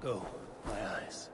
Oh, my eyes.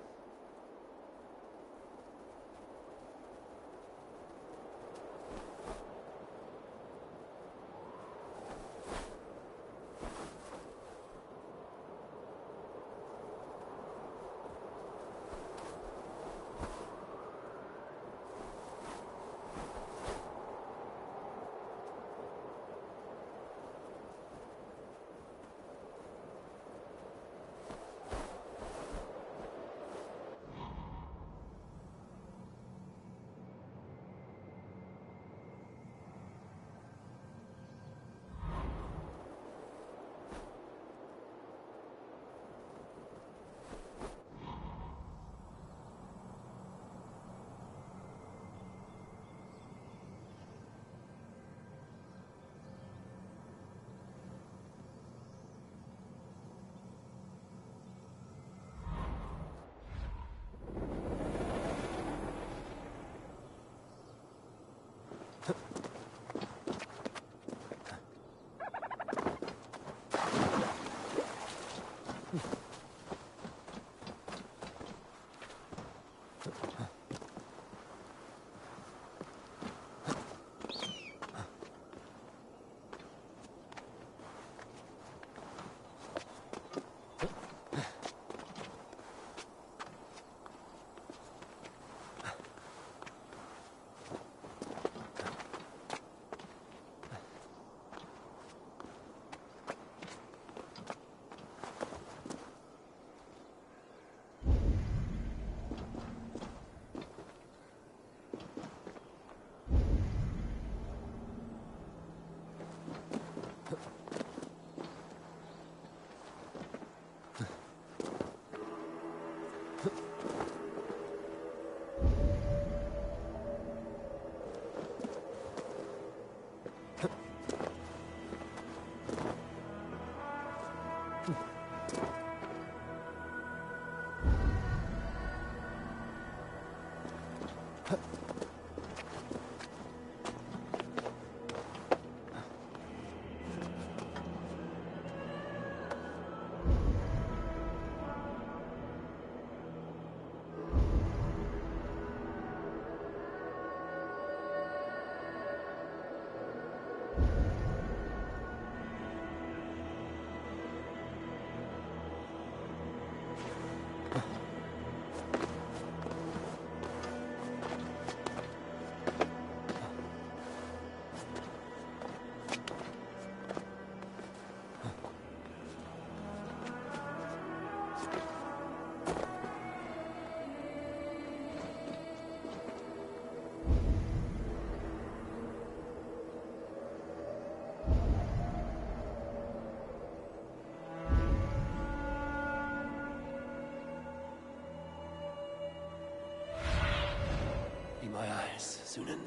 Be my eyes, Sunan.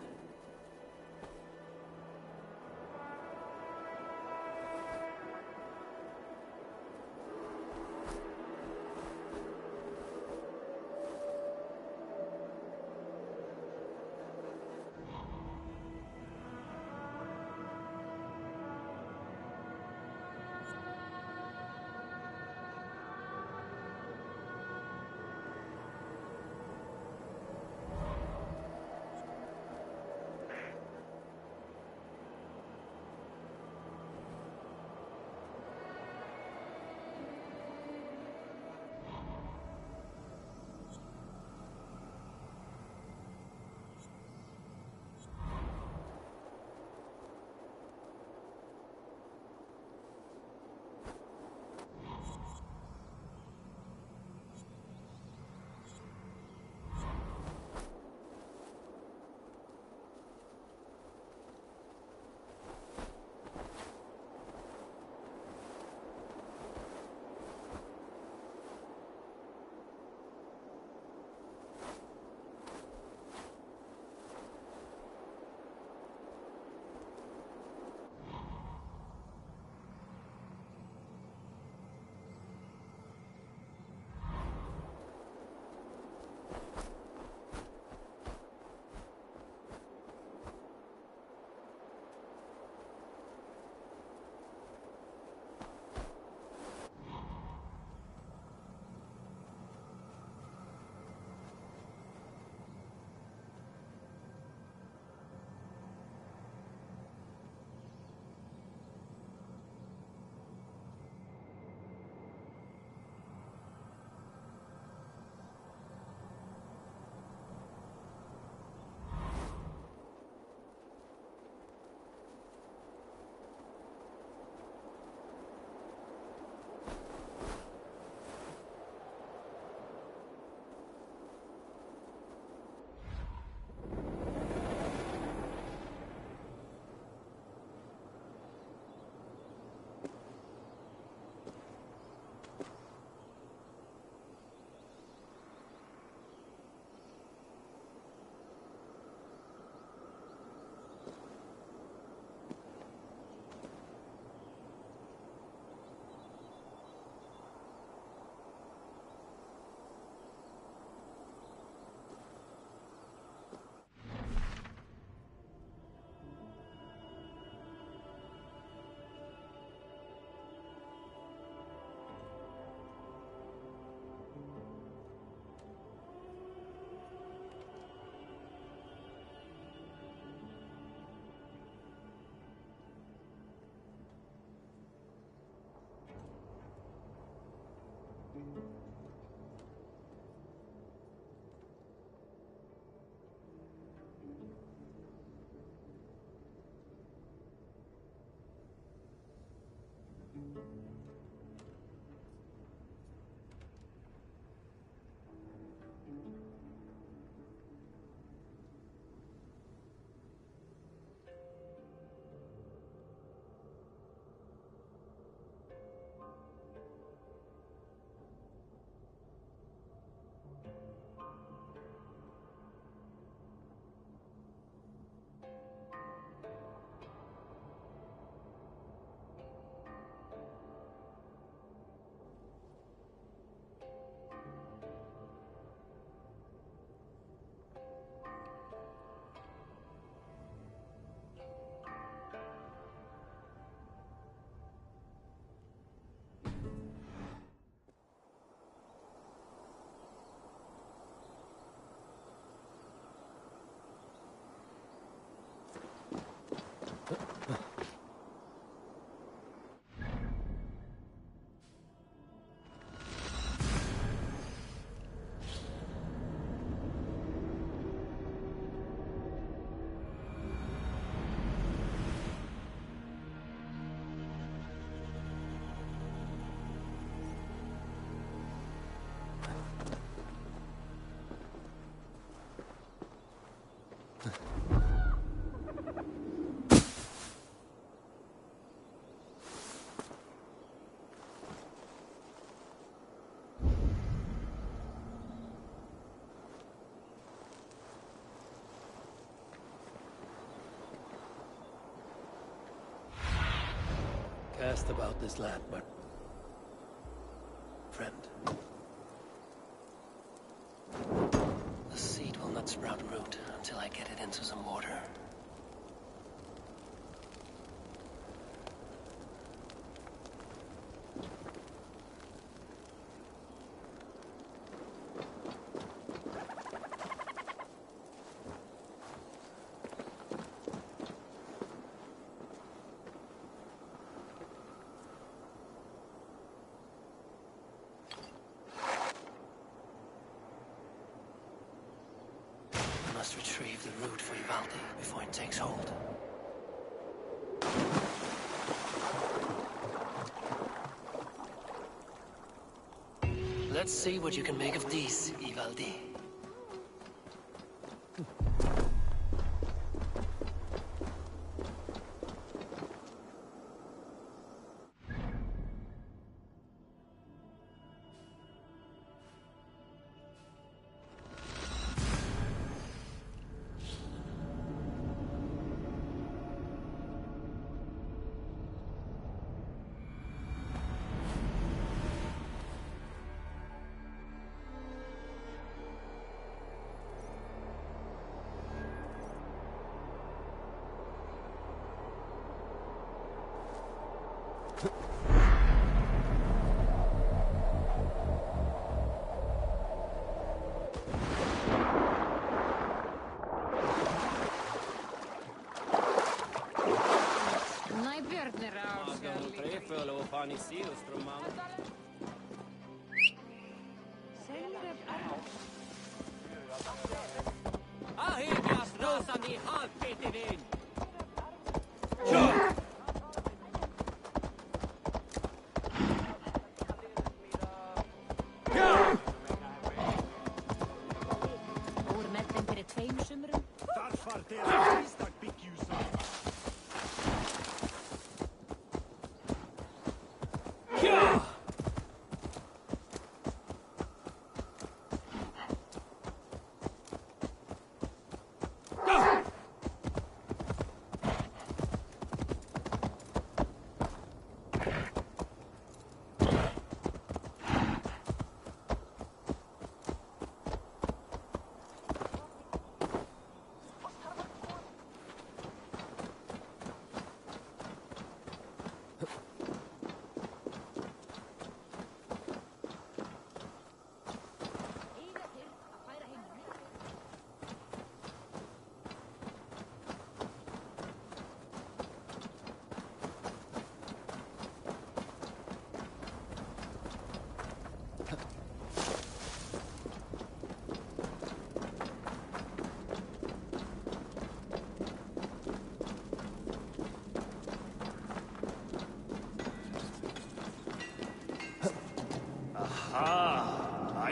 asked about this land, but... friend. The seed will not sprout root until I get it into some water. Must retrieve the root for Ivaldi before it takes hold. Let's see what you can make of these, Ivaldi.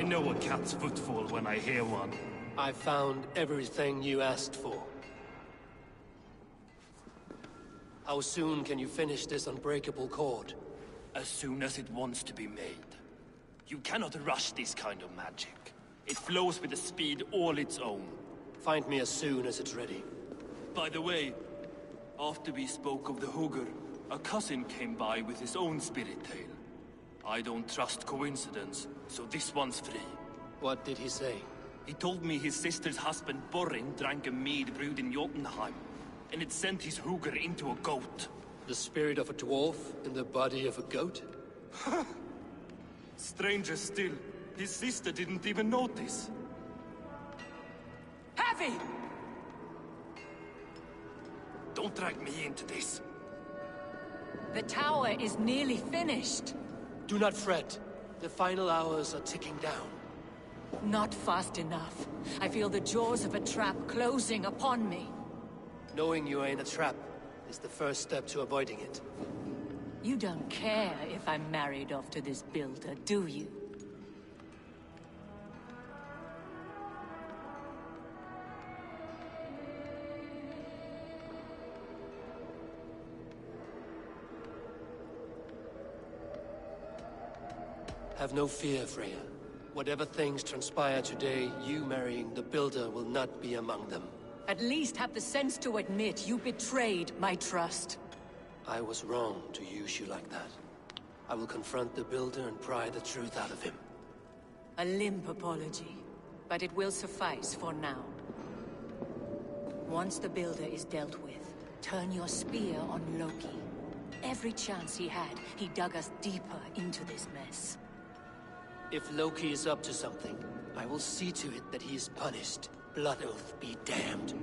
I know a cat's footfall when I hear one. I found everything you asked for. How soon can you finish this unbreakable cord? As soon as it wants to be made. You cannot rush this kind of magic. It flows with a speed all its own. Find me as soon as it's ready. By the way, after we spoke of the Hugr, a cousin came by with his own spirit tale. I don't trust coincidence, so this one's free. What did he say? He told me his sister's husband Borin drank a mead brewed in Jotunheim, and it sent his Hugr into a goat. The spirit of a dwarf in the body of a goat? Stranger still, his sister didn't even notice. Heavy! Don't drag me into this. The tower is nearly finished. Do not fret. The final hours are ticking down. Not fast enough. I feel the jaws of a trap closing upon me. Knowing you are in a trap is the first step to avoiding it. You don't care if I'm married off to this builder, do you? Have no fear, Freya. Whatever things transpire today, you marrying the Builder will not be among them. At least have the sense to admit you betrayed my trust. I was wrong to use you like that. I will confront the Builder and pry the truth out of him. A limp apology, but it will suffice for now. Once the Builder is dealt with, turn your spear on Loki. Every chance he had, he dug us deeper into this mess. If Loki is up to something, I will see to it that he is punished. Blood Oath be damned.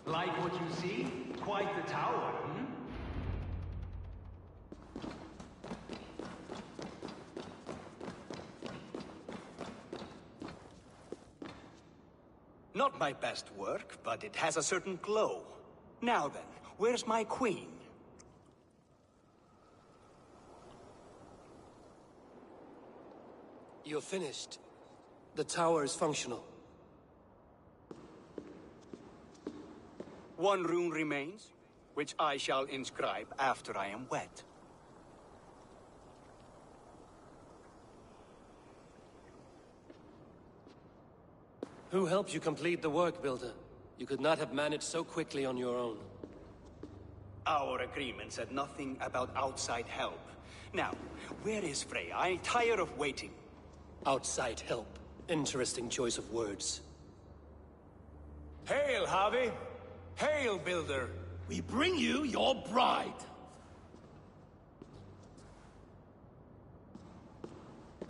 Like what you see? Quite the tower, hmm? Not my best work, but it has a certain glow. Now then, where's my queen? You're finished. The tower is functional. One rune remains, which I shall inscribe after I am wet. Who helped you complete the work, Builder? You could not have managed so quickly on your own. Our agreement said nothing about outside help. Now, where is Freya? I'm tired of waiting. Outside help. Interesting choice of words. Hail, Javi! Hail, Builder! We bring you your bride!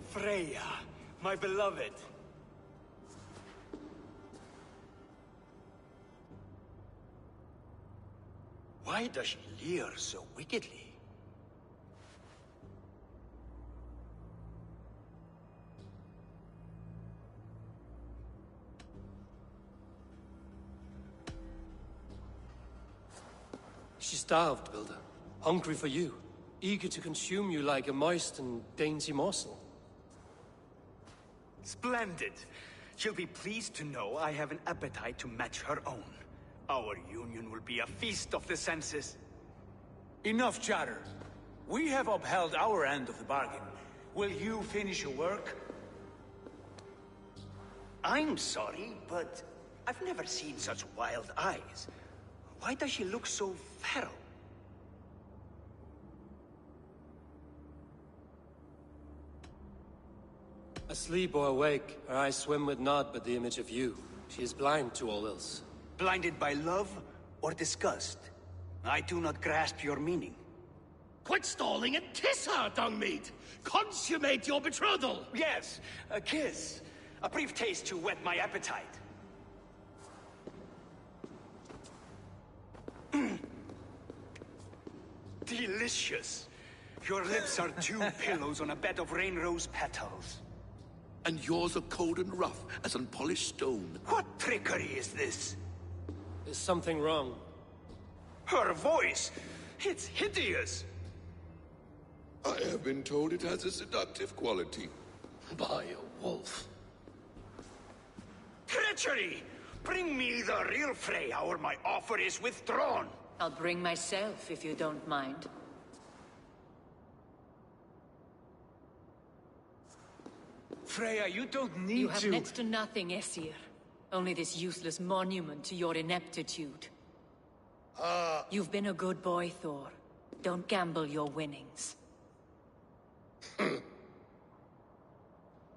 Freya, my beloved. Why does she leer so wickedly? She's starved, Builder. Hungry for you. Eager to consume you like a moist and dainty morsel. Splendid. She'll be pleased to know I have an appetite to match her own. Our union will be a feast of the senses. Enough chatter. We have upheld our end of the bargain. Will you finish your work? I'm sorry, but I've never seen such wild eyes. Why does she look so feral? Asleep or awake, her eyes swim with naught but the image of you. She is blind to all else. Blinded by love or disgust? I do not grasp your meaning. Quit stalling and kiss her, Dungmeat! Consummate your betrothal! Yes, a kiss. A brief taste to whet my appetite. Delicious. Your lips are two pillows on a bed of rain rose petals. And yours are cold and rough as unpolished stone. What trickery is this? Is something wrong? Her voice! It's hideous! I have been told it has a seductive quality. By a wolf. Treachery! Bring me the real Freya or my offer is withdrawn! I'll bring myself if you don't mind. Freya, you don't need You have to... next to nothing, Aesir. Only this useless monument to your ineptitude. You've been a good boy, Thor. Don't gamble your winnings.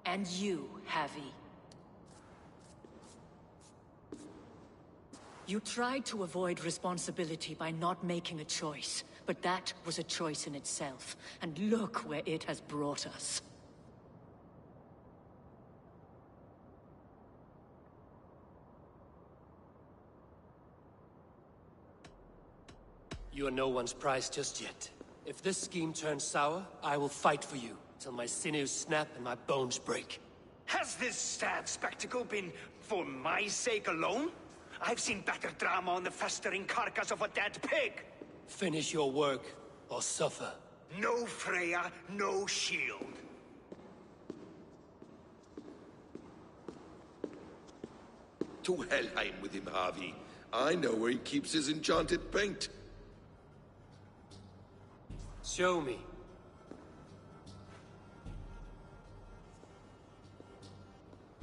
And you, Havi. You tried to avoid responsibility by not making a choice, but that was a choice in itself, and look where it has brought us. You are no one's prize just yet. If this scheme turns sour, I will fight for you, till my sinews snap and my bones break. Has this sad spectacle been for my sake alone? I've seen better drama on the festering carcass of a dead pig! Finish your work, or suffer. No Freya, no shield. To Helheim with him, Harvey. I know where he keeps his enchanted paint. Show me.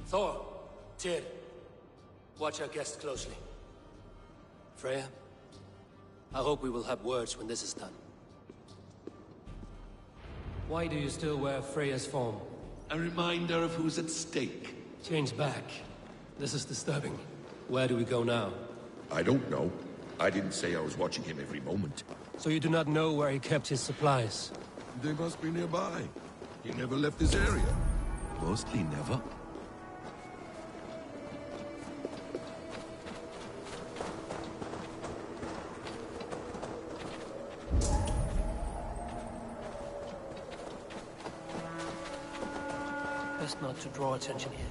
Thor, Tyr, watch our guest closely. Freya, I hope we will have words when this is done. Why do you still wear Freya's form? A reminder of who's at stake. Change back. This is disturbing. Where do we go now? I don't know. I didn't say I was watching him every moment. So you do not know where he kept his supplies? They must be nearby. He never left this area. Mostly never. Best not to draw attention here.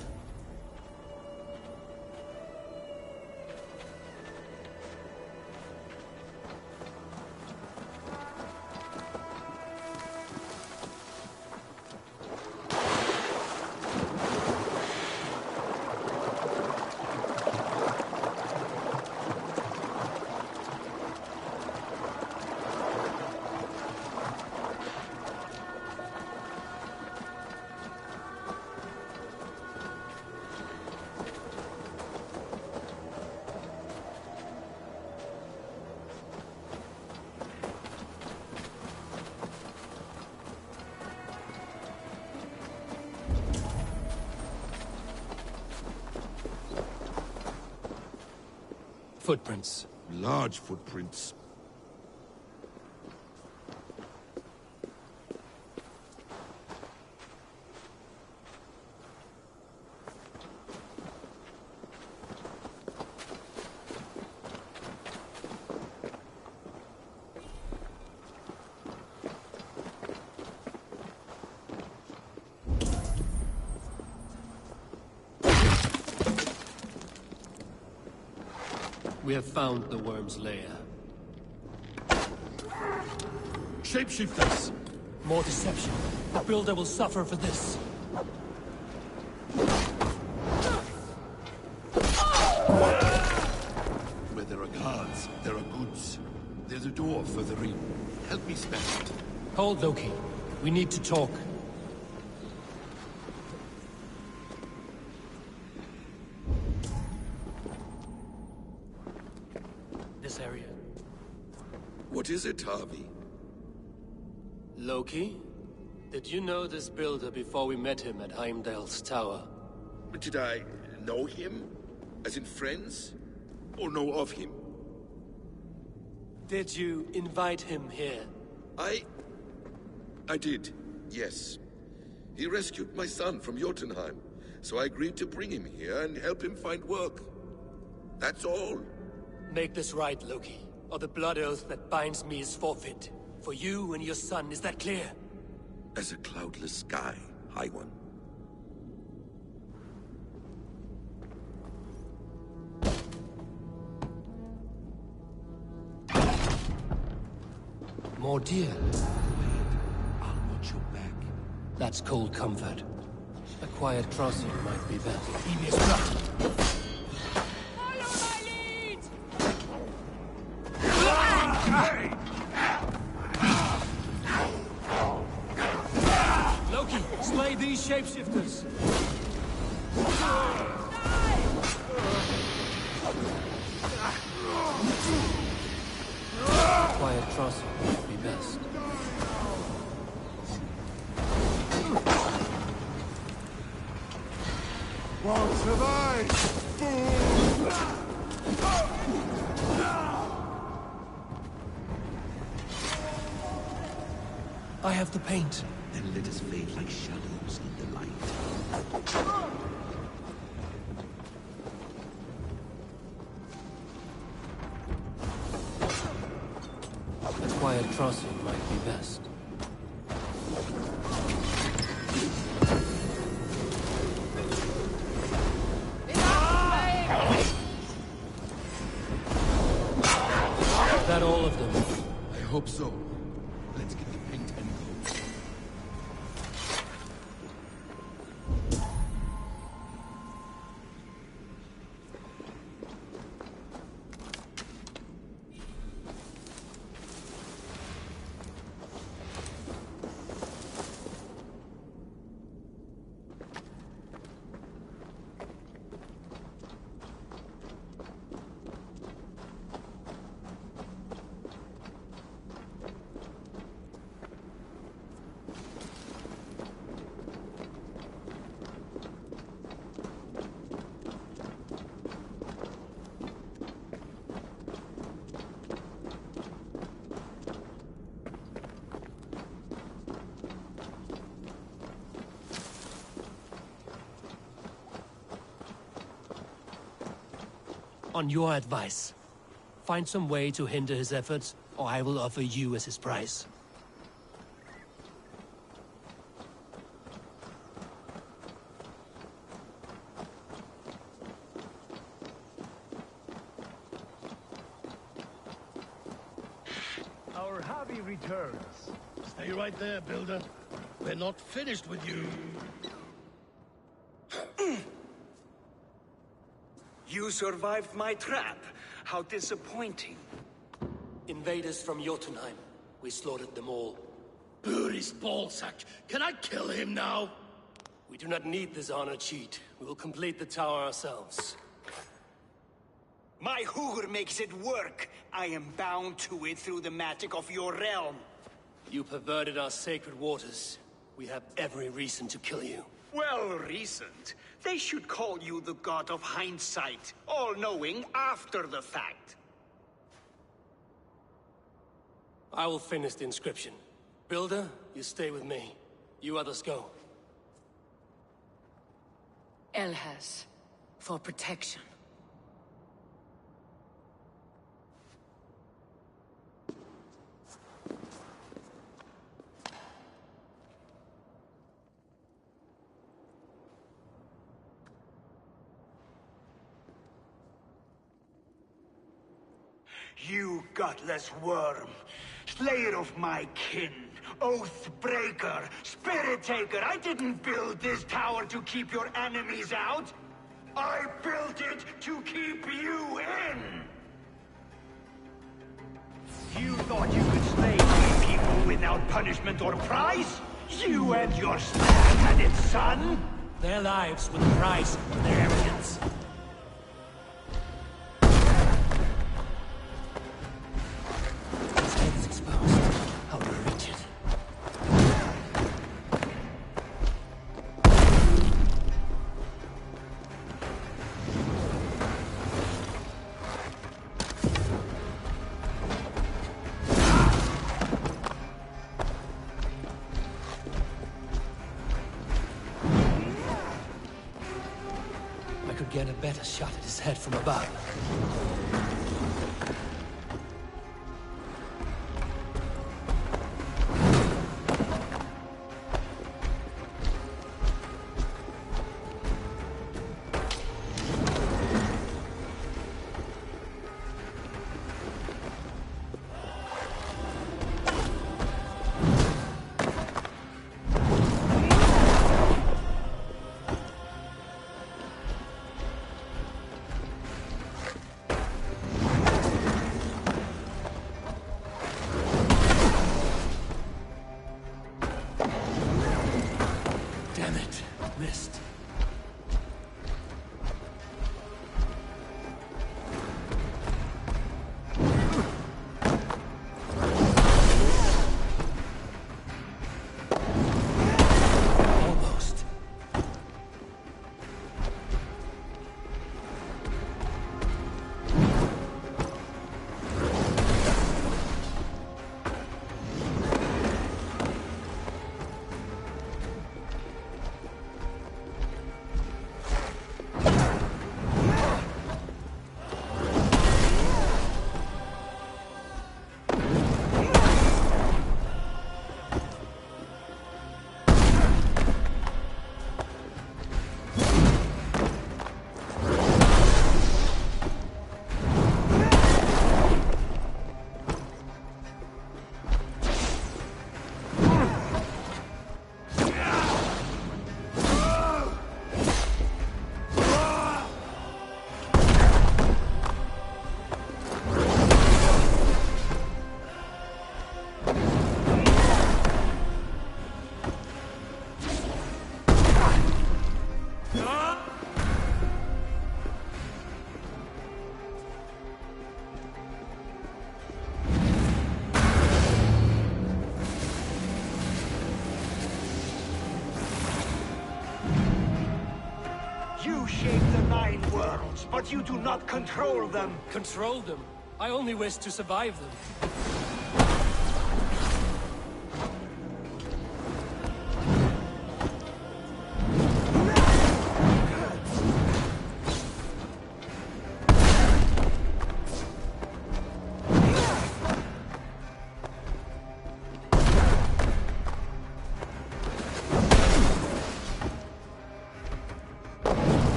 Footprints. Large footprints. We have found the worm's lair. Shapeshifters! More deception. The Builder will suffer for this. Where there are guards, there are goods. There's a door further in. Help me smash it. Hold, Loki. We need to talk. this area. What is it, Harvey? Loki? Did you know this builder before we met him at Heimdall's tower? Did I know him? As in friends? Or know of him? Did you invite him here? I did, yes. He rescued my son from Jotunheim, so I agreed to bring him here and help him find work. That's all. Make this right, Loki, or the blood oath that binds me is forfeit. For you and your son, is that clear? As a cloudless sky, High One. More deer. I'll watch your back. That's cold comfort. A quiet crossing might be best. Follow my lead! Loki, slay these shapeshifters! Quiet crossing would be best. Won't survive! I have the paint. Then let us fade like shadows in the light. A quiet crossing might be best. Is that all of them? I hope so. Let's get the paint and go. On your advice, find some way to hinder his efforts, or I will offer you as his price. Our Harvey returns. Stay right there, Builder. We're not finished with you. You survived my trap. How disappointing. Invaders from Jotunheim. We slaughtered them all. Buri's ballsack. Can I kill him now? We do not need this honor cheat. We will complete the tower ourselves. My Hugr makes it work. I am bound to it through the magic of your realm. You perverted our sacred waters. We have every reason to kill you. Well reasoned. They should call you the god of hindsight, all-knowing after the fact. I will finish the inscription. Builder, you stay with me. You others go. Elhas, for protection. You gutless worm, slayer of my kin, oath breaker, spirit taker. I didn't build this tower to keep your enemies out. I built it to keep you in. You thought you could slay me people without punishment or price? You and your slab-headed son? Their lives were the price for their arrogance. could get a better shot at his head from above. Missed. Almost. You shape the 9 worlds, but you do not control them. Control them? I only wish to survive them.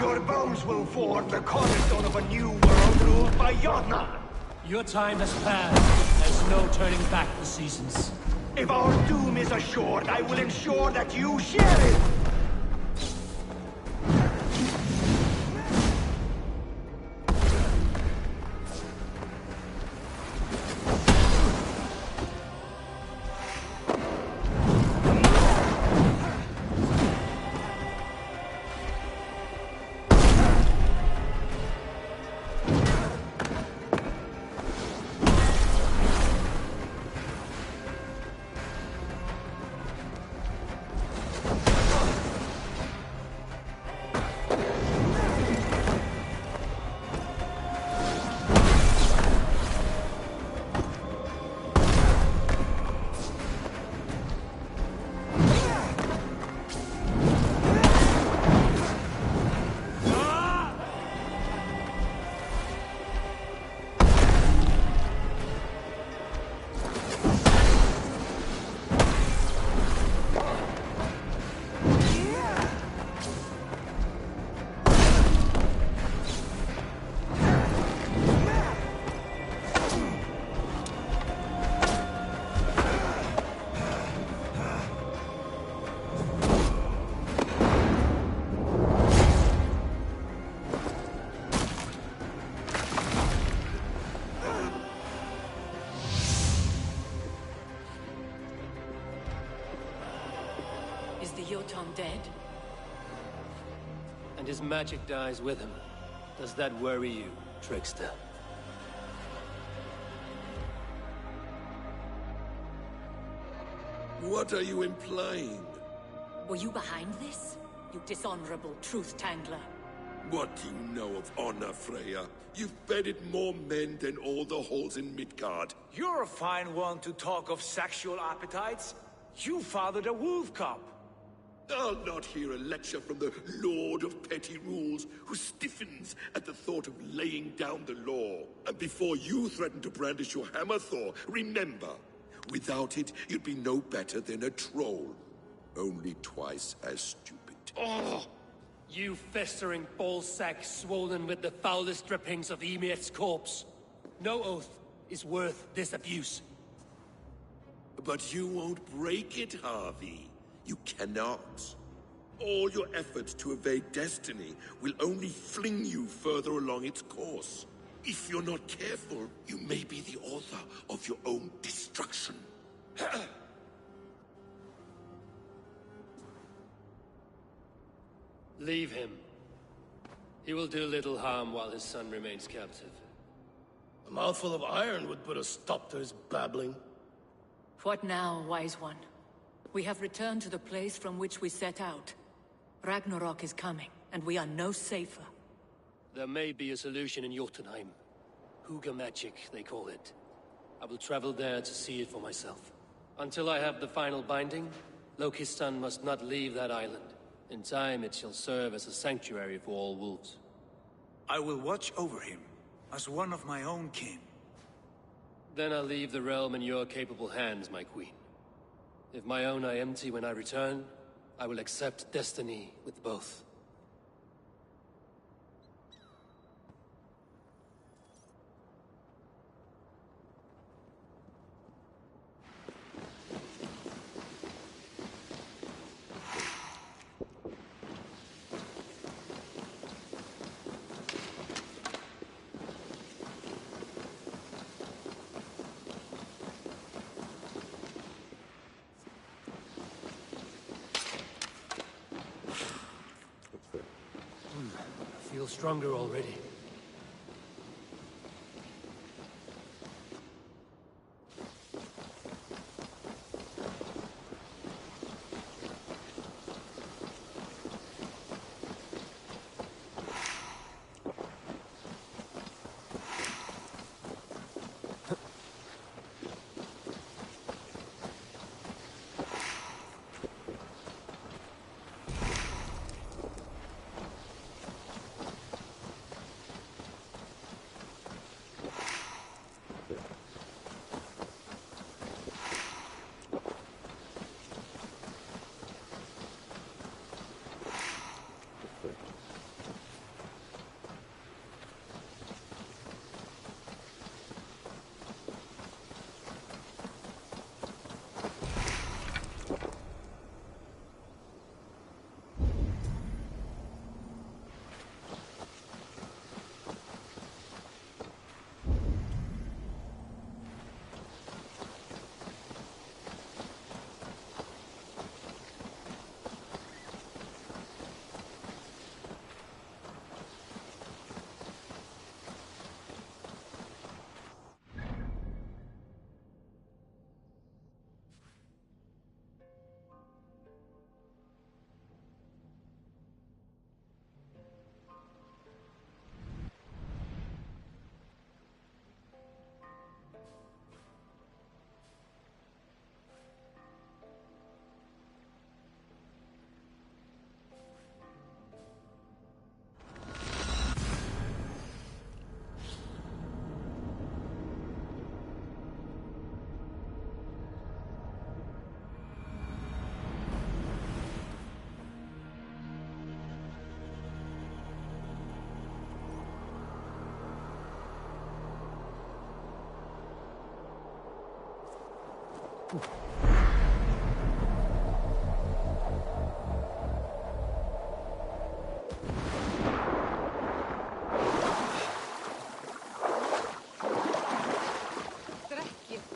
Your bones will form the cornerstone of a new world ruled by Yodna. Your time has passed. There's no turning back the seasons. If our doom is assured, I will ensure that you share it! Is the Jotun dead? And his magic dies with him. Does that worry you, trickster? What are you implying? Were you behind this? You dishonorable truth-tangler. What do you know of honor, Freya? You've bedded more men than all the halls in Midgard. You're a fine one to talk of sexual appetites. You fathered a wolf cub. I'll not hear a lecture from the Lord of Petty Rules, who stiffens at the thought of laying down the law. And before you threaten to brandish your hammer, Thor, remember, without it, you'd be no better than a troll. Only twice as stupid. Oh! You festering ballsack swollen with the foulest drippings of Ymir's corpse. No oath is worth this abuse. But you won't break it, Harvey. You cannot. All your efforts to evade destiny will only fling you further along its course. If you're not careful, you may be the author of your own destruction. Leave him. He will do little harm while his son remains captive. A mouthful of iron would put a stop to his babbling. What now, wise one? We have returned to the place from which we set out. Ragnarok is coming, and we are no safer. There may be a solution in Jotunheim. Hugger magic, they call it. I will travel there to see it for myself. Until I have the final binding, Loki's son must not leave that island. In time, it shall serve as a sanctuary for all wolves. I will watch over him, as one of my own kin. Then I'll leave the realm in your capable hands, my queen. If my own are empty when I return, I will accept destiny with both. I feel stronger already.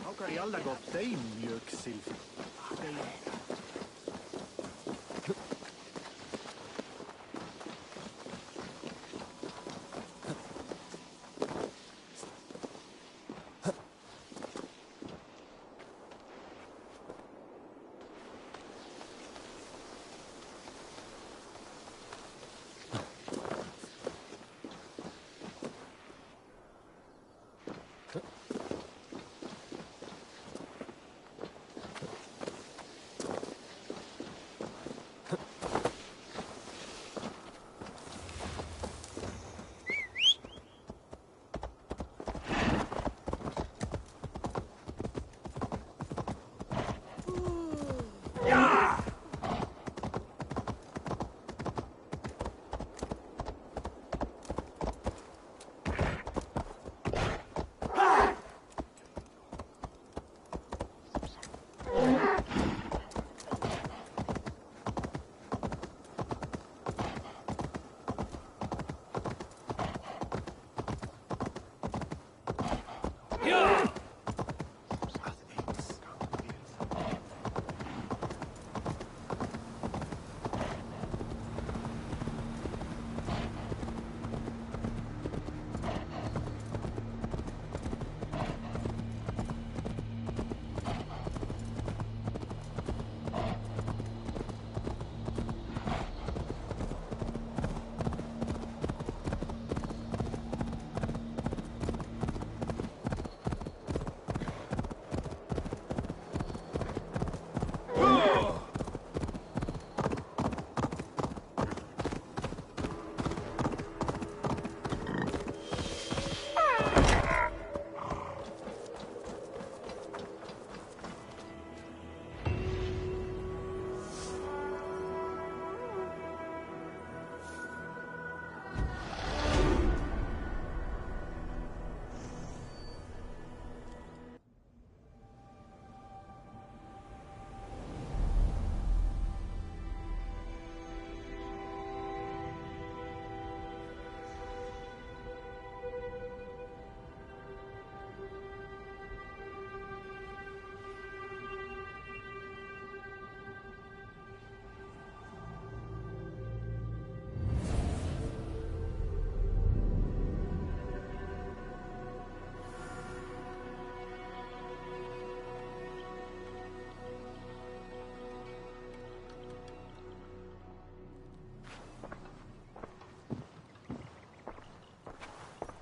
Haukar i alla gott dig, mjölksilf.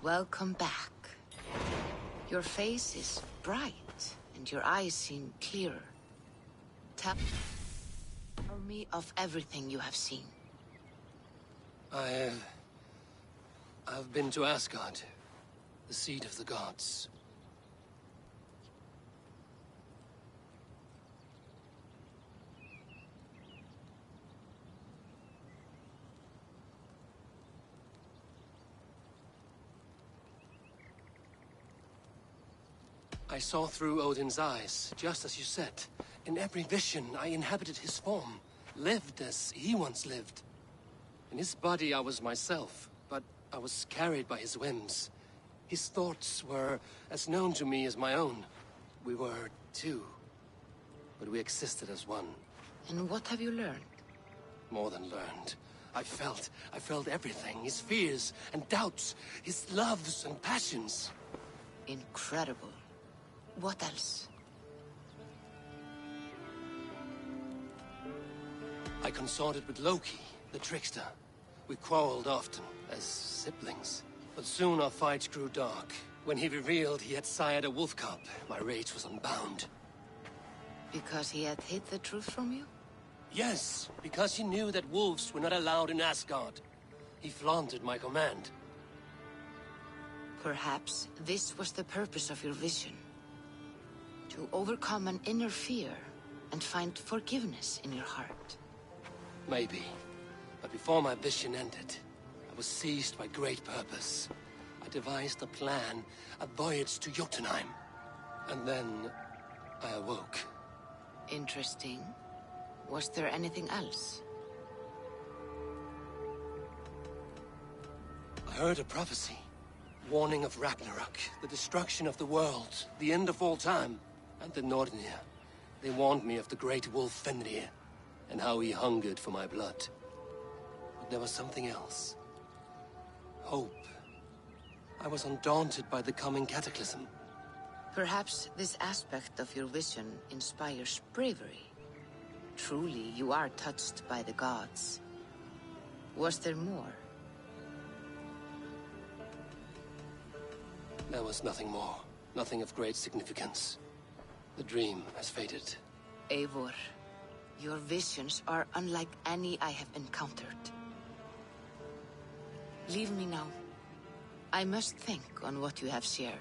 Welcome back. Your face is bright, and your eyes seem clearer. Tell me of everything you have seen. I've been to Asgard, the seat of the gods. I saw through Odin's eyes, just as you said. In every vision, I inhabited his form, lived as he once lived. In his body, I was myself, but I was carried by his whims. His thoughts were as known to me as my own. We were two, but we existed as one. And what have you learned? More than learned. I felt everything. His fears and doubts, his loves and passions. Incredible. What else? I consorted with Loki, the trickster. We quarreled often, as siblings. But soon our fights grew dark. When he revealed he had sired a wolf cub, my rage was unbound. Because he had hid the truth from you? Yes, because he knew that wolves were not allowed in Asgard. He flaunted my command. Perhaps this was the purpose of your vision. To overcome an inner fear and find forgiveness in your heart. Maybe. But before my vision ended, I was seized by great purpose. I devised a plan, a voyage to Jotunheim. And then I awoke. Interesting. Was there anything else? I heard a prophecy. Warning of Ragnarok, the destruction of the world, the end of all time. And the Nornir. They warned me of the great wolf Fenrir, and how he hungered for my blood. But there was something else. Hope. I was undaunted by the coming cataclysm. Perhaps this aspect of your vision inspires bravery. Truly, you are touched by the gods. Was there more? There was nothing more. Nothing of great significance. The dream has faded. Eivor, your visions are unlike any I have encountered. Leave me now. I must think on what you have shared.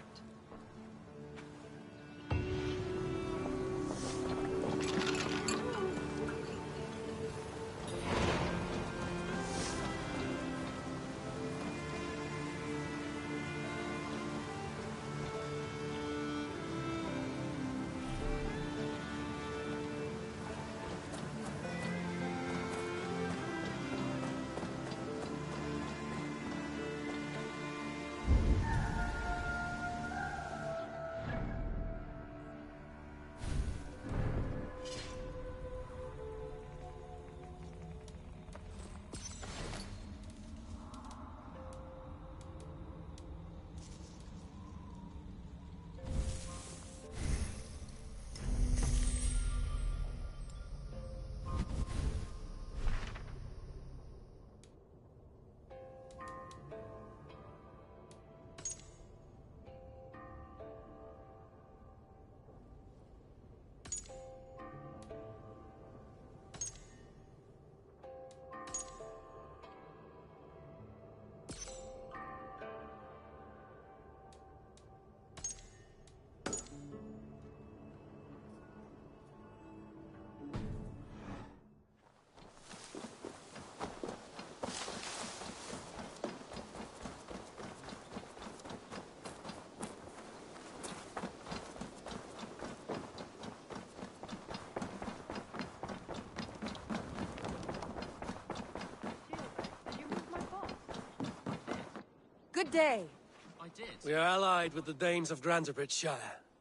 good day. I did. We are allied with the Danes of Grantebridgeshire.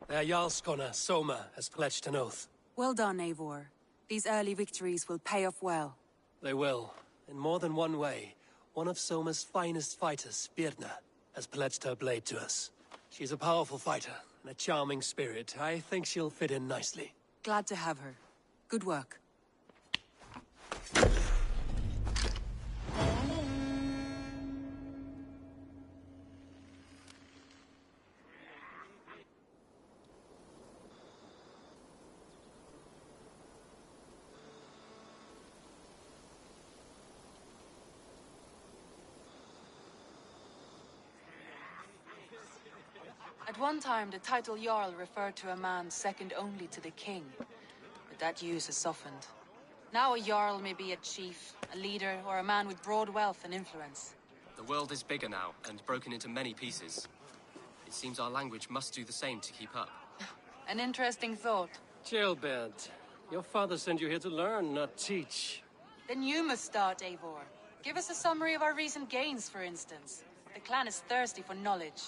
Their Jarlskona, Soma, has pledged an oath. Well done, Eivor. These early victories will pay off well. They will. In more than one way. One of Soma's finest fighters, Birna, has pledged her blade to us. She's a powerful fighter, and a charming spirit. I think she'll fit in nicely. Glad to have her. Good work. At one time, the title Jarl referred to a man second only to the king. But that use has softened. Now a Jarl may be a chief, a leader, or a man with broad wealth and influence. The world is bigger now, and broken into many pieces. It seems our language must do the same to keep up. An interesting thought. Chilbert, your father sent you here to learn, not teach. Then you must start, Eivor. Give us a summary of our recent gains, for instance. The clan is thirsty for knowledge.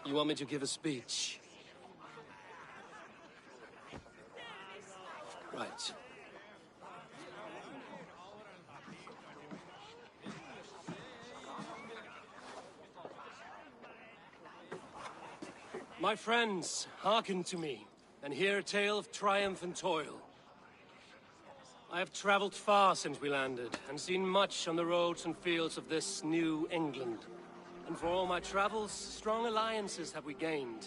You want me to give a speech? Right. My friends, hearken to me, and hear a tale of triumph and toil. I have traveled far since we landed, and seen much on the roads and fields of this new England. And for all my travels, strong alliances have we gained.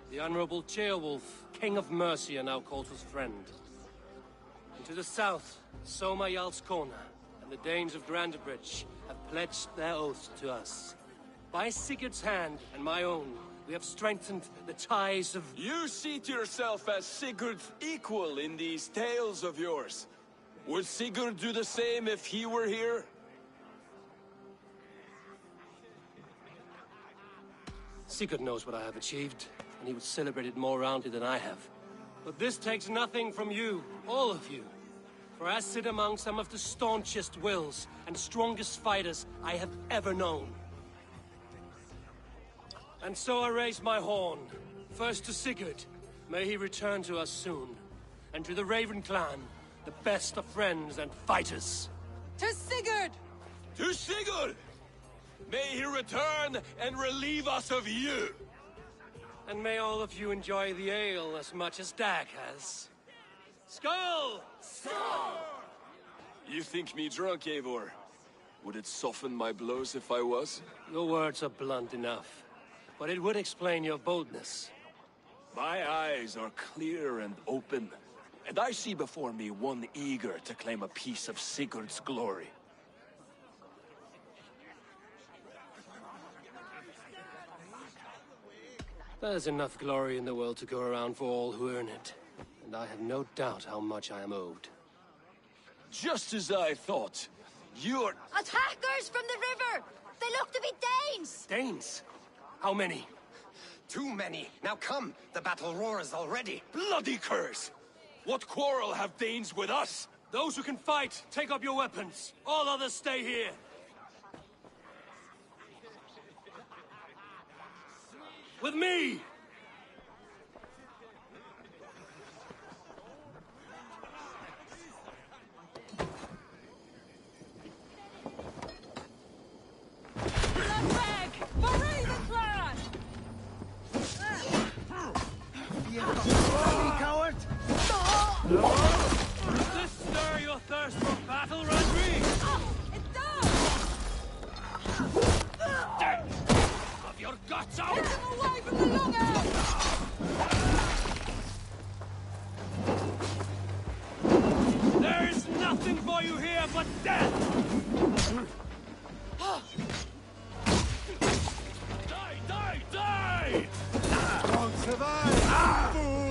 The Honorable Ceolwulf, King of Mercia, now calls us friend. And to the south, Soma Jarlskona and the Danes of Grantebridge have pledged their oath to us. By Sigurd's hand and my own, we have strengthened the ties of... You seat yourself as Sigurd's equal in these tales of yours. Would Sigurd do the same if he were here? Sigurd knows what I have achieved, and he would celebrate it more roundly than I have. But this takes nothing from you, all of you. For I sit among some of the staunchest wills and strongest fighters I have ever known. And so I raise my horn, first to Sigurd, may he return to us soon, and to the Raven clan, the best of friends and fighters. To Sigurd! To Sigurd! May he return and relieve us of you! And may all of you enjoy the ale as much as Dag has. Skull! Skull! You think me drunk, Eivor? Would it soften my blows if I was? Your words are blunt enough, but it would explain your boldness. My eyes are clear and open, and I see before me one eager to claim a piece of Sigurd's glory. There's enough glory in the world to go around for all who earn it, and I have no doubt how much I am owed. Just as I thought. You're... Attackers from the river! They look to be Danes! Danes? How many? Too many. Now come, the battle roars already. Bloody curse! What quarrel have Danes with us? Those who can fight, take up your weapons. All others stay here. With me! Bloodbag! For Ravenclaw! Coward! Does this stir your thirst for battle, Rodri? It does! Of your guts out! Get them away from the longhouse! There is nothing for you here but death! Die, die, die! Won't survive! Fool!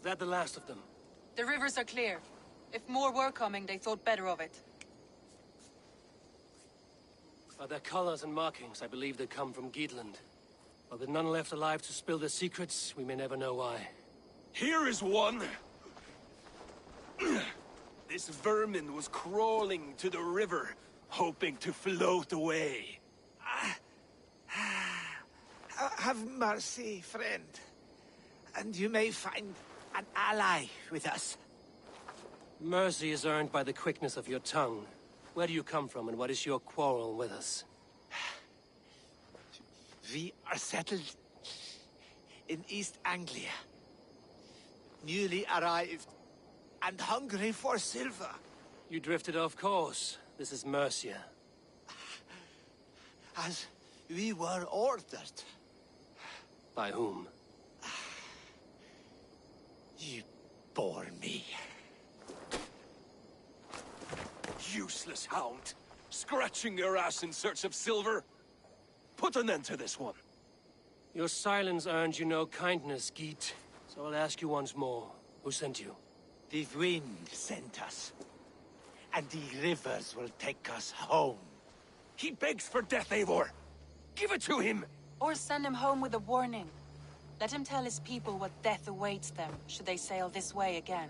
that the last of them? The rivers are clear. If more were coming, they thought better of it. By their colors and markings, I believe they come from Geatland. But with none left alive to spill their secrets, we may never know why. Here is one! This vermin was crawling to the river, hoping to float away. Have mercy, friend. And you may find an ally with us. Mercy is earned by the quickness of your tongue. Where do you come from, and what is your quarrel with us? We are settled in East Anglia. Newly arrived, and hungry for silver. You drifted off course. This is Mercia. As we were ordered. By whom? You bore me. Useless hound! Scratching your ass in search of silver! Put an end to this one! Your silence earned you no kindness, Geet. So I'll ask you once more. Who sent you? The wind sent us. And the rivers will take us home. He begs for death, Eivor! Give it to him! Or send him home with a warning. Let him tell his people what death awaits them, should they sail this way again.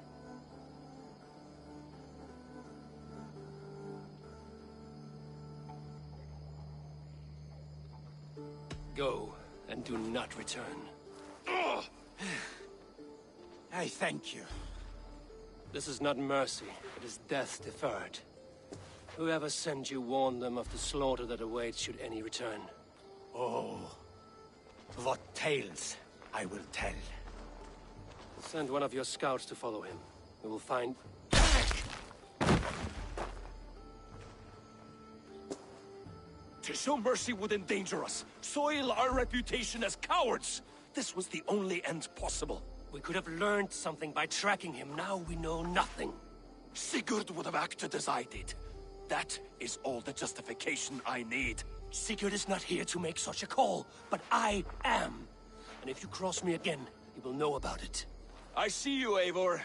Go, and do not return. I thank you. This is not mercy, it is death deferred. Whoever sent you warned them of the slaughter that awaits should any return. Oh, what tales I will tell. Send one of your scouts to follow him. We will find... To show mercy would endanger us, soil our reputation as cowards. This was the only end possible. We could have learned something by tracking him. Now we know nothing. Sigurd would have acted as I did. That is all the justification I need. Sigurd is not here to make such a call, but I am. And if you cross me again, you will know about it. I see you, Eivor.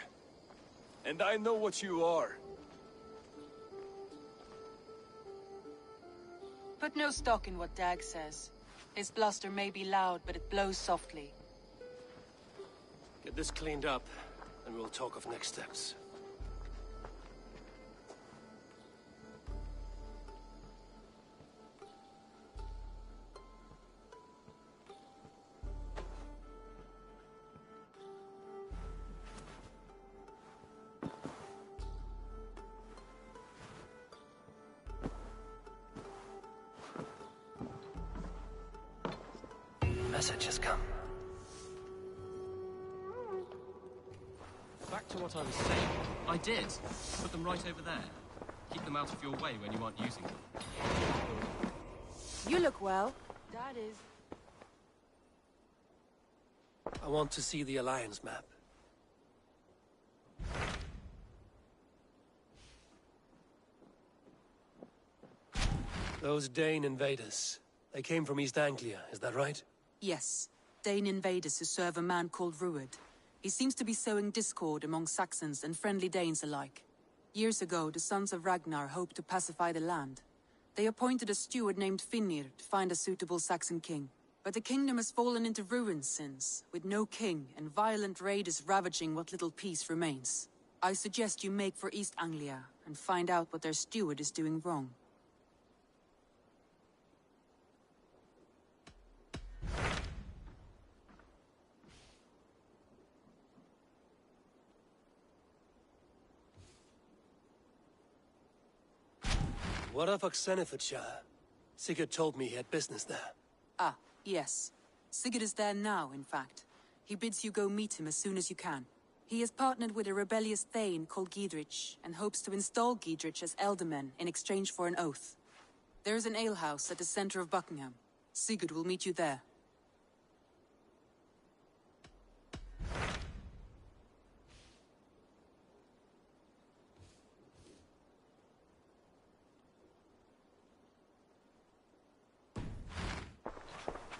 And I know what you are. Put no stock in what Dag says. His bluster may be loud, but it blows softly. Get this cleaned up, and we'll talk of next steps. Message has come. Back to what I was saying. I did. Put them right over there. Keep them out of your way when you aren't using them. You look well. That is... I want to see the Alliance map. Those Dane invaders, they came from East Anglia, is that right? Yes. Dane invaders who serve a man called Rued. He seems to be sowing discord among Saxons and friendly Danes alike. Years ago, the sons of Ragnar hoped to pacify the land. They appointed a steward named Finnir to find a suitable Saxon king. But the kingdom has fallen into ruins since, with no king and violent raiders ravaging what little peace remains. I suggest you make for East Anglia and find out what their steward is doing wrong. What of Oxenfordshire? Sigurd told me he had business there. Ah, yes. Sigurd is there now, in fact. He bids you go meet him as soon as you can. He has partnered with a rebellious Thane called Giedrich, and hopes to install Giedrich as Elderman in exchange for an oath. There is an alehouse at the center of Buckingham. Sigurd will meet you there.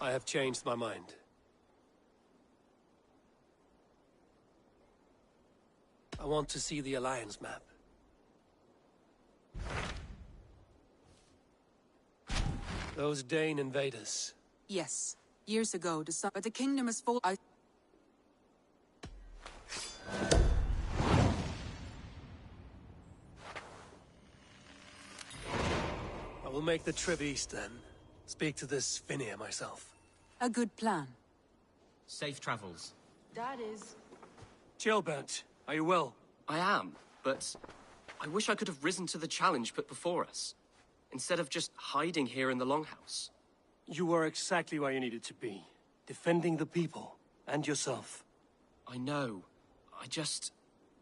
I have changed my mind. I want to see the Alliance map. Those Dane invaders. Yes. Years ago, but the kingdom has fallen. I will make the trip east then. Speak to this Finnear myself. A good plan. Safe travels. That is... Chilbert, are you well? I am, but I wish I could have risen to the challenge put before us, instead of just hiding here in the Longhouse. You were exactly where you needed to be. Defending the people, and yourself. I know. I just...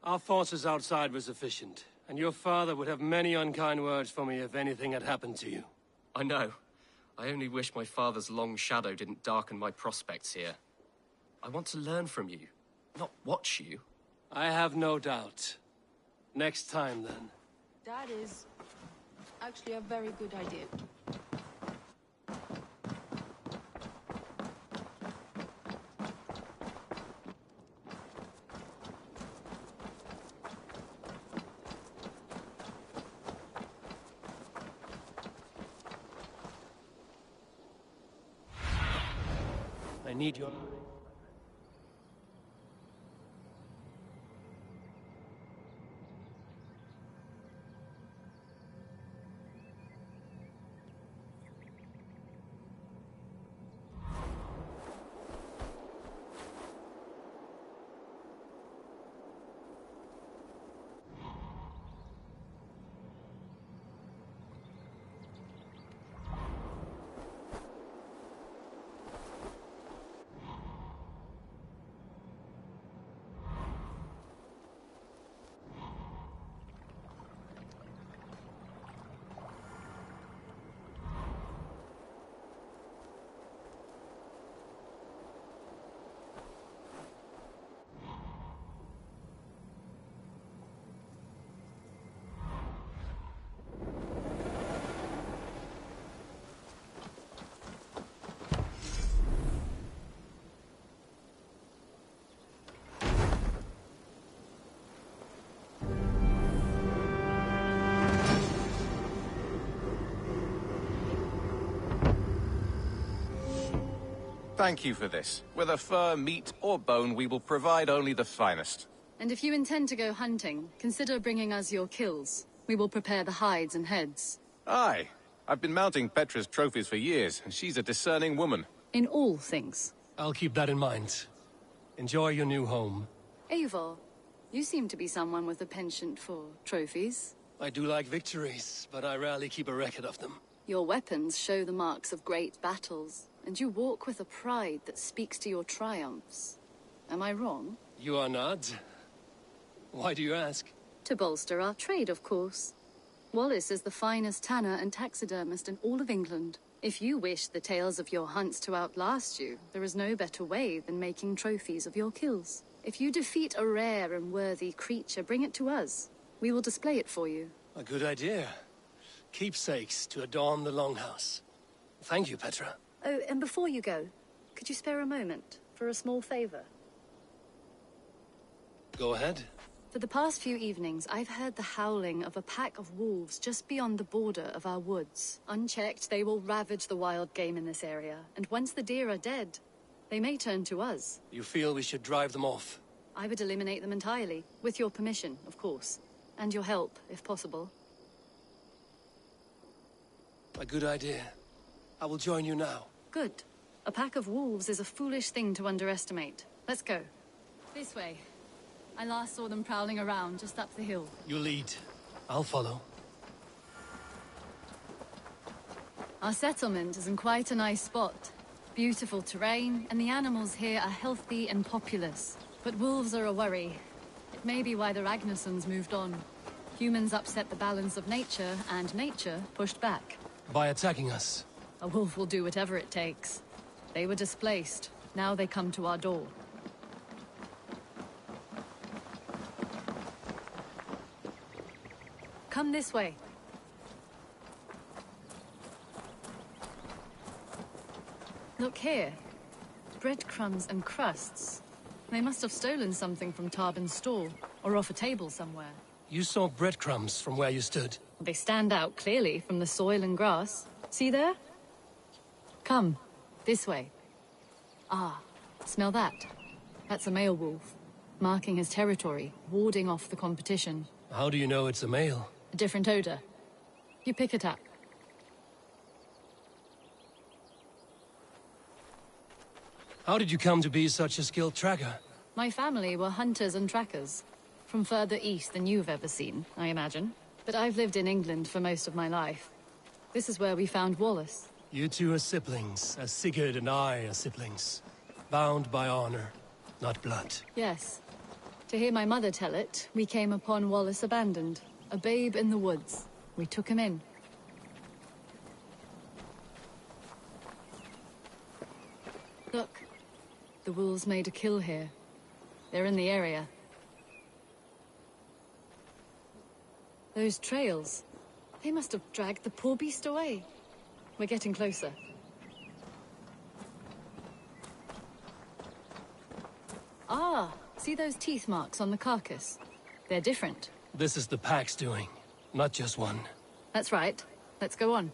Our forces outside were sufficient, and your father would have many unkind words for me if anything had happened to you. I know. I only wish my father's long shadow didn't darken my prospects here. I want to learn from you, not watch you. I have no doubt. Next time, then. That is... actually a very good idea. I need your... Thank you for this. Whether fur, meat, or bone, we will provide only the finest. And if you intend to go hunting, consider bringing us your kills. We will prepare the hides and heads. Aye. I've been mounting Petra's trophies for years, and she's a discerning woman. In all things. I'll keep that in mind. Enjoy your new home. Eivor, you seem to be someone with a penchant for trophies. I do like victories, but I rarely keep a record of them. Your weapons show the marks of great battles, and you walk with a pride that speaks to your triumphs. Am I wrong? You are not. Why do you ask? To bolster our trade, of course. Wallace is the finest tanner and taxidermist in all of England. If you wish the tales of your hunts to outlast you, there is no better way than making trophies of your kills. If you defeat a rare and worthy creature, bring it to us. We will display it for you. A good idea. Keepsakes to adorn the Longhouse. Thank you, Petra. Oh, and before you go, could you spare a moment for a small favor? Go ahead. For the past few evenings, I've heard the howling of a pack of wolves just beyond the border of our woods. Unchecked, they will ravage the wild game in this area, and once the deer are dead, they may turn to us. You feel we should drive them off? I would eliminate them entirely, with your permission, of course, and your help, if possible. A good idea. I will join you now. Good. A pack of wolves is a foolish thing to underestimate. Let's go. This way. I last saw them prowling around just up the hill. You lead. I'll follow. Our settlement is in quite a nice spot. Beautiful terrain, and the animals here are healthy and populous. But wolves are a worry. It may be why the Ragnarsons moved on. Humans upset the balance of nature, and nature pushed back. By attacking us? A wolf will do whatever it takes. They were displaced. Now they come to our door. Come this way. Look here. Breadcrumbs and crusts. They must have stolen something from Tarben's store. Or off a table somewhere. You saw breadcrumbs from where you stood. They stand out clearly from the soil and grass. See there? Come, this way. Ah, smell that? That's a male wolf, marking his territory, warding off the competition. How do you know it's a male? A different odor. You pick it up. How did you come to be such a skilled tracker? My family were hunters and trackers. From further east than you've ever seen, I imagine. But I've lived in England for most of my life. This is where we found Wallace. You two are siblings, as Sigurd and I are siblings. Bound by honor, not blood. Yes. To hear my mother tell it, we came upon Wallace abandoned. A babe in the woods. We took him in. Look. The wolves made a kill here. They're in the area. Those trails. They must have dragged the poor beast away. We're getting closer. Ah, see those teeth marks on the carcass? They're different. This is the pack's doing, not just one. That's right. Let's go on.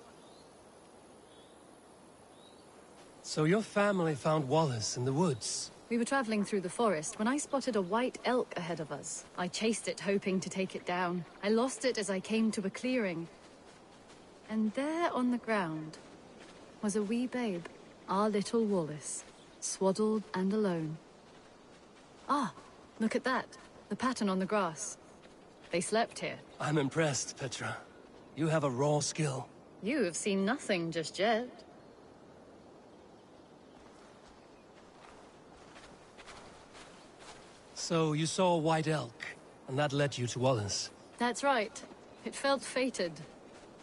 So your family found Wallace in the woods? We were traveling through the forest when I spotted a white elk ahead of us. I chased it, hoping to take it down. I lost it as I came to a clearing. And there on the ground was a wee babe, our little Wallace, swaddled and alone. Ah, look at that. The pattern on the grass. They slept here. I'm impressed, Petra. You have a raw skill. You have seen nothing just yet. So you saw a white elk, and that led you to Wallace? That's right. It felt fated.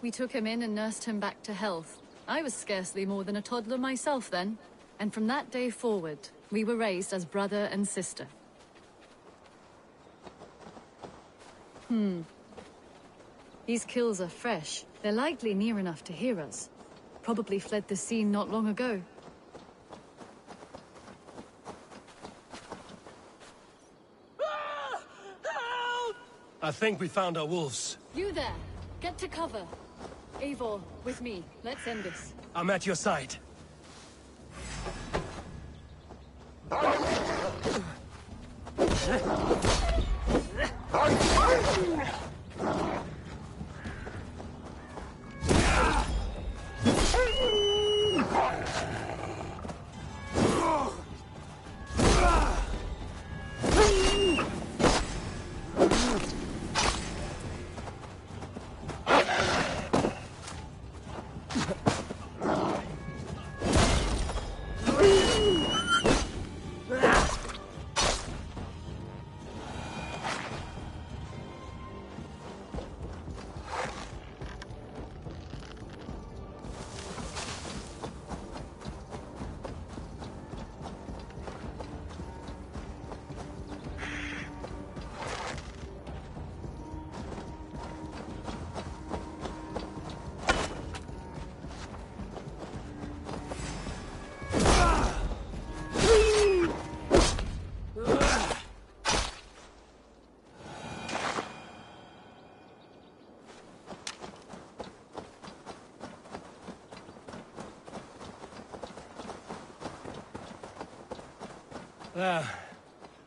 We took him in and nursed him back to health. I was scarcely more than a toddler myself then. And from that day forward, we were raised as brother and sister. These kills are fresh. They're likely near enough to hear us. Probably fled the scene not long ago. I think we found our wolves. You there! Get to cover. Eivor, with me. Let's end this. I'm at your side.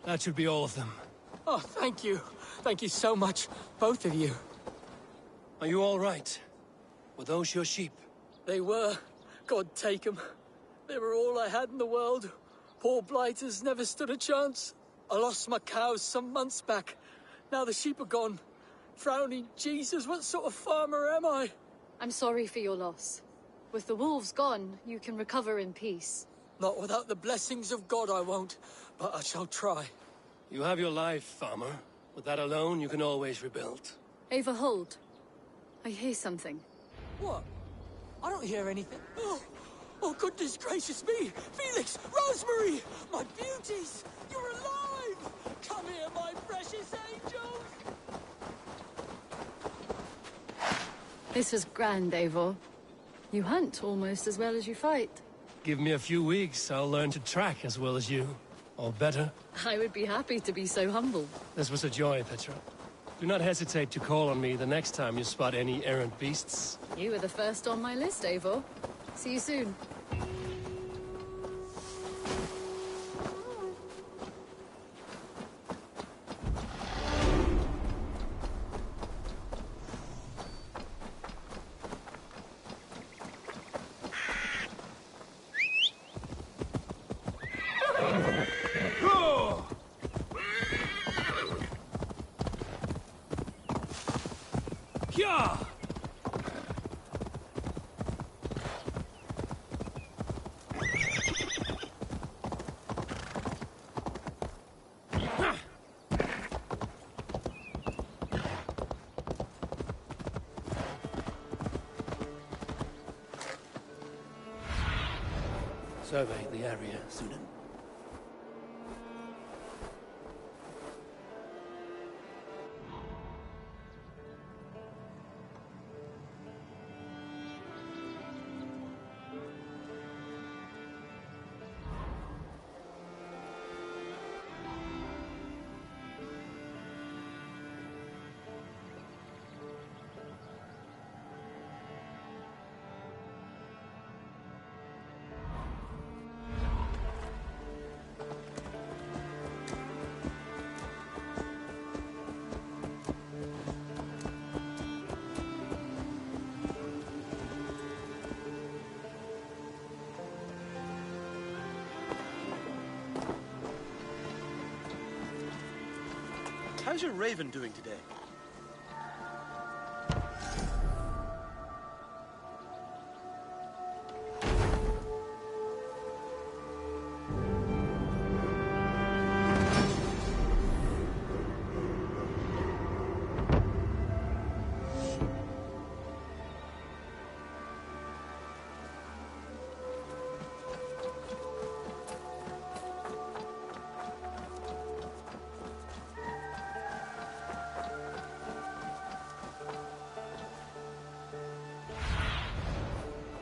That should be all of them. Oh, thank you. Thank you so much, both of you. Are you all right? Were those your sheep? They were. God take them. They were all I had in the world. Poor blighters never stood a chance. I lost my cows some months back. Now the sheep are gone. Frowning Jesus, what sort of farmer am I? I'm sorry for your loss. With the wolves gone, you can recover in peace. Not without the blessings of God I won't, but I shall try. You have your life, farmer. With that alone, you can always rebuild. Ava, hold. I hear something. What? I don't hear anything. Oh, goodness gracious me! Felix! Rosemary! My beauties! You're alive! Come here, my precious angels! This is grand, Eivor. You hunt almost as well as you fight. Give me a few weeks, I'll learn to track as well as you. Or better? I would be happy to be so humble. This was a joy, Petra. Do not hesitate to call on me the next time you spot any errant beasts. You were the first on my list, Eivor. See you soon. Survey the area, Sunan. How's your raven doing today?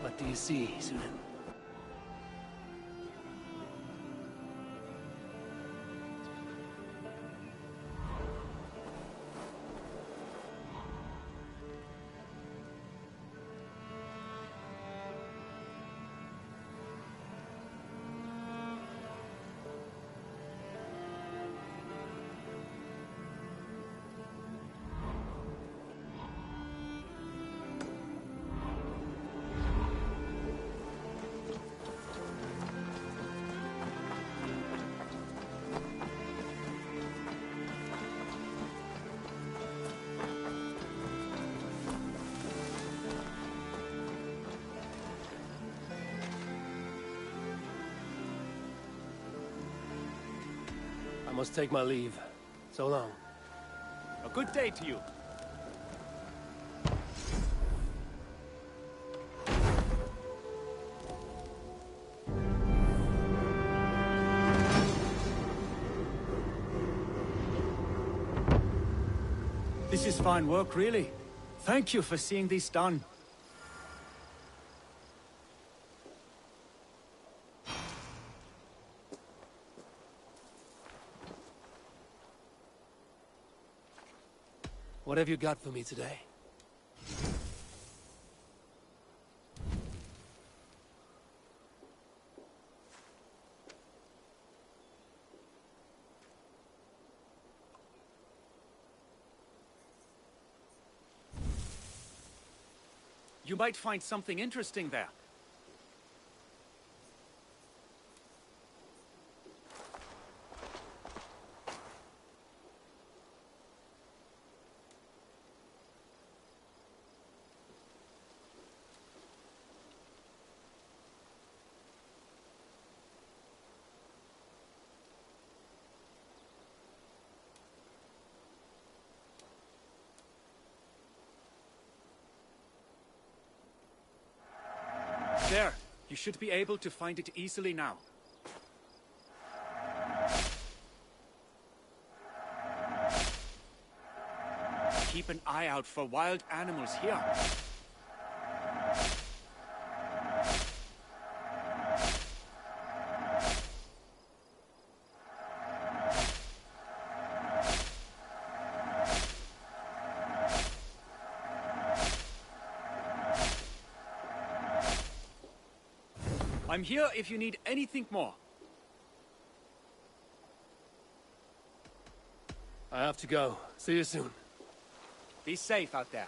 What do you see, Sunan? I must take my leave. So long. A good day to you. This is fine work, really. Thank you for seeing this done. What have you got for me today? You might find something interesting there. There. You should be able to find it easily now. Keep an eye out for wild animals here. I'm here if you need anything more. I have to go. See you soon. Be safe out there.